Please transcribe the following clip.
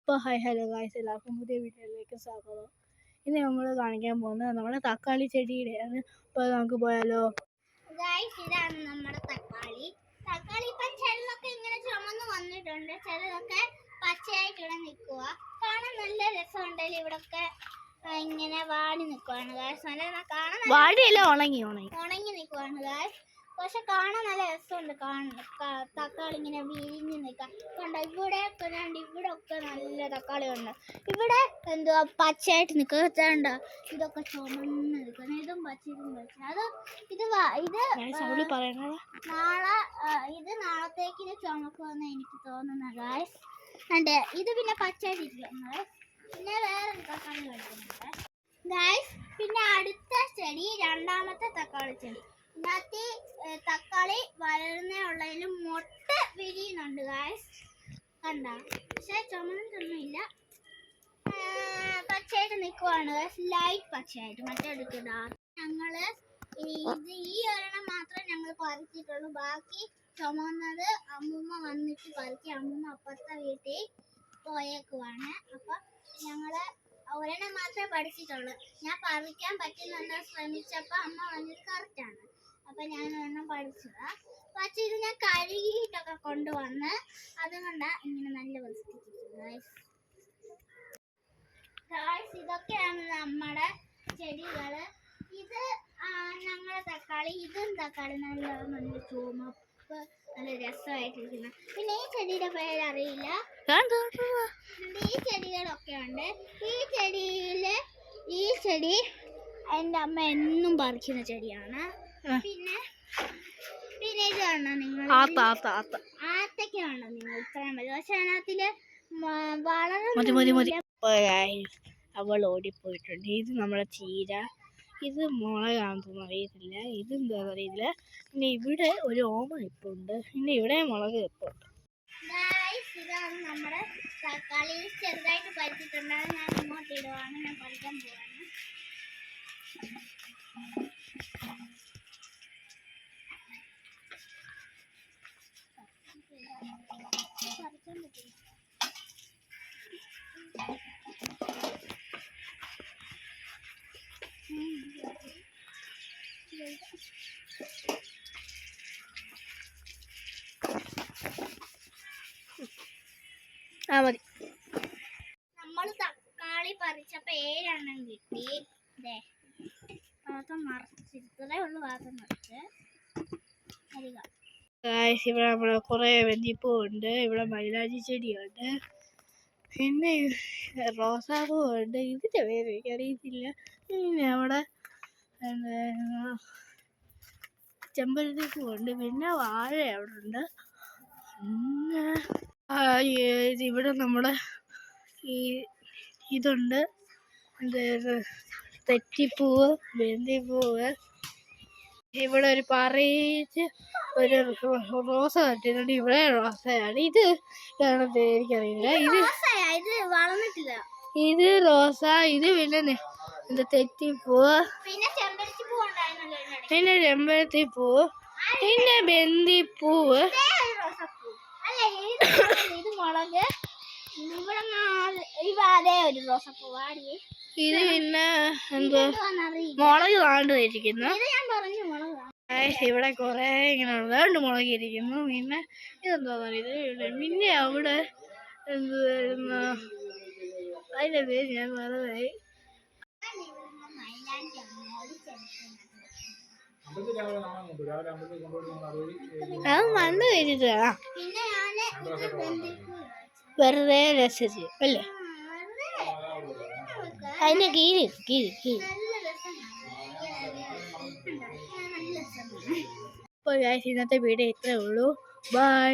അപ്പോൾ hello guys, എല്ലാവർക്കും പുതിയ വീഡിയോയിലേക്ക് സ്വാഗതം. ഇന്ന് നമ്മൾ കാണിക്കാൻ പോകുന്നത് നമ്മുടെ തക്കാളി ചെടിയുടെയാണ്. അപ്പോൾ നമുക്ക് പോയാലോ ഗായ്സ്? ഇതാണ് നമ്മുടെ തക്കാളി. ഇപ്പം ചിലതൊക്കെ ഇങ്ങനെ ചുമന്ന് വന്നിട്ടുണ്ട്, ചിലതൊക്കെ പച്ചയായിട്ട് ഇവിടെ നിൽക്കുക. കാണാൻ നല്ല രസമുണ്ടല്ലോ. ഇവിടൊക്കെ ഇങ്ങനെ വാടി നിൽക്കുവാണ് ഗായ്സ്. നല്ല കാണാൻ വാടിയല്ല, ഉണങ്ങി നിൽക്കുവാണ് ഗായ്സ്. പക്ഷെ കാണാൻ നല്ല രസമുണ്ട്. തക്കാളി ഇങ്ങനെ വിരിഞ്ഞ് നിൽക്കാം. കണ്ടോ, ഇവിടെ ഒക്കെ നല്ല തക്കാളി ഉണ്ട്. ഇവിടെ എന്തുവാ പച്ചയായിട്ട് നിൽക്കുന്നുണ്ടോ? ഇതൊക്കെ ചുമന്ന് നിൽക്കണം. ഇതും പച്ച, നാളത്തേക്ക് ഇത് ചുമക്കുമെന്ന് എനിക്ക് തോന്നുന്നു ഗായ്സ്. ഉണ്ട് ഇത് പിന്നെ പച്ചയായിട്ടിരിക്കുന്നത്. പിന്നെ വേറെ തക്കാളി കഴിക്കുന്നുണ്ട് ഗായ്സ്. പിന്നെ അടുത്ത ചെടി, രണ്ടാമത്തെ തക്കാളി ചെടി. ഇതിനകത്ത് തക്കാളി വളരുന്നേ ഉള്ളതിലും മുട്ട വിരിയുന്നുണ്ട് ഗായ്സ്. കണ്ട, പക്ഷെ ചുമന്നിട്ടൊന്നുമില്ല, പച്ചയായിട്ട് നിൽക്കുവാണ് ഗായ്സ്. ലൈറ്റ് പച്ചയായിട്ട്, മറ്റേ എടുക്കുക. ഞങ്ങള് ഈ ഒരെണ്ണം മാത്രമേ ഞങ്ങൾ പറിച്ചിട്ടുള്ളൂ. ബാക്കി ചുമന്നത് അമ്മൂമ്മ വന്നിട്ട് പറിച്ച് അമ്മൂമ്മ അപ്പുറത്തെ വീട്ടിൽ പോയേക്കുവാണ്. അപ്പം ഞങ്ങള് ഒരെണ്ണം മാത്രമേ പഠിച്ചിട്ടുള്ളൂ. ഞാൻ പറിക്കാൻ പറ്റുന്നുണ്ടോ ശ്രമിച്ചപ്പോൾ അമ്മ വന്നിട്ട് കറക്റ്റാണ്. അപ്പൊ ഞാൻ ഒരെണ്ണം പഠിച്ചതാ. പക്ഷെ ഇത് ഞാൻ കഴുകിയിട്ടൊക്കെ കൊണ്ടുവന്ന്, അതുകൊണ്ടാ ഇങ്ങനെ നല്ല വൃത്തിക്കുന്നത്. ഇതൊക്കെയാണ് നമ്മുടെ ചെടികള്. ഇത് ഞങ്ങളുടെ തക്കാളി. ഇതും തക്കാളി നല്ല ചുമപ്പ്, നല്ല രസമായിട്ടിരിക്കുന്ന. പിന്നെ ഈ ചെടിയുടെ പേരറിയില്ല. ഈ ചെടികളൊക്കെ ഉണ്ട്. ഈ ചെടി എൻ്റെ അമ്മ എന്നും പറിക്കുന്ന ചെടിയാണ്. പിന്നെ ഇത് കാണോ നിങ്ങൾ, ആത്തക്കാണോ നിങ്ങൾ ഇത്രയും മതി. പക്ഷെ അതിനകത്തില് അവൾ ഓടിപ്പോയിട്ടുണ്ട്. ഇത് നമ്മുടെ ചീര, ഇത് മുളകാണെന്ന് തോന്നുന്നു, അറിയത്തില്ല. ഇതെന്താണെന്ന് അറിയില്ല. പിന്നെ ഇവിടെ ഒരു ഓമ ഇപ്പുണ്ട്. പിന്നെ ഇവിടെ മുളക് ഇപ്പുണ്ട്. ഇതാണ് നമ്മുടെ തക്കാളി. ചെറുതായിട്ട് പറിച്ചിട്ടുണ്ട്. ഞാൻ ഇങ്ങോട്ട് ഇടുവാണ്. ഞാൻ പറിക്കാൻ പോവാണ്. മതി. നമ്മൾ തക്കാളി പറിച്ചപ്പോ 7 എണ്ണം കിട്ടി. ഭാഗം മറിച്ചിട്ടേ ഉള്ളു. ഭാഗം മറിച്ച് ഇവിടെ നമ്മളെ കുറെ വെന്തിപ്പൂ ഉണ്ട്. ഇവിടെ മൈലാഞ്ചി ചെടിയുണ്ട്. പിന്നെ റോസാപ്പൂ ഉണ്ട്. ഇതിന്റെ പേര് എനിക്കറിയത്തില്ല. പിന്നെ അവിടെ ചെമ്പരത്തി പൂ ഉണ്ട്. പിന്നെ വാഴ അവിടെ ഉണ്ട്. ഇവിടെ നമ്മുടെ ഇതുണ്ട്, തെറ്റിപ്പൂവ്, ബന്ദിപ്പൂവ്. ഇവിടെ ഒരു പറയിച്ച് ഒരു റോസ കട്ടിട്ടുണ്ട്. ഇവിടെ റോസയാണ്. ഇത് എനിക്കറിയില്ല. ഇത് റോസ. ഇത് പിന്നെ തെറ്റിപ്പൂവ്, പിന്നെ ചെമ്പരത്തിപ്പൂവ്, പിന്നെ ബന്ദിപ്പൂവ്. ഇത് മുളക്. ഒരു റോസപ്പൂവാടി. ഇത് പിന്നെ എന്തുവാ, മുളക് താണ്ടിരിക്കുന്നു. ഇവിടെ കുറെ ഇങ്ങനെ വേണ്ട മുളക് ഇരിക്കുന്നു. പിന്നെ ഇതെന്താ ഇത്. പിന്നെ അവിടെ എന്തുവായിരുന്നു അതിന്റെ പേര് ഞാൻ മറന്നായി. അത് മണ്ണ് വെച്ചിട്ടാ വെറുതെ രസിച്ച് അല്ലേ. അതിന്റെ കീഴ്. അപ്പോൾ ഇന്നത്തെ വീഡിയോ ഇത്രേ ഉള്ളൂ. ബൈ.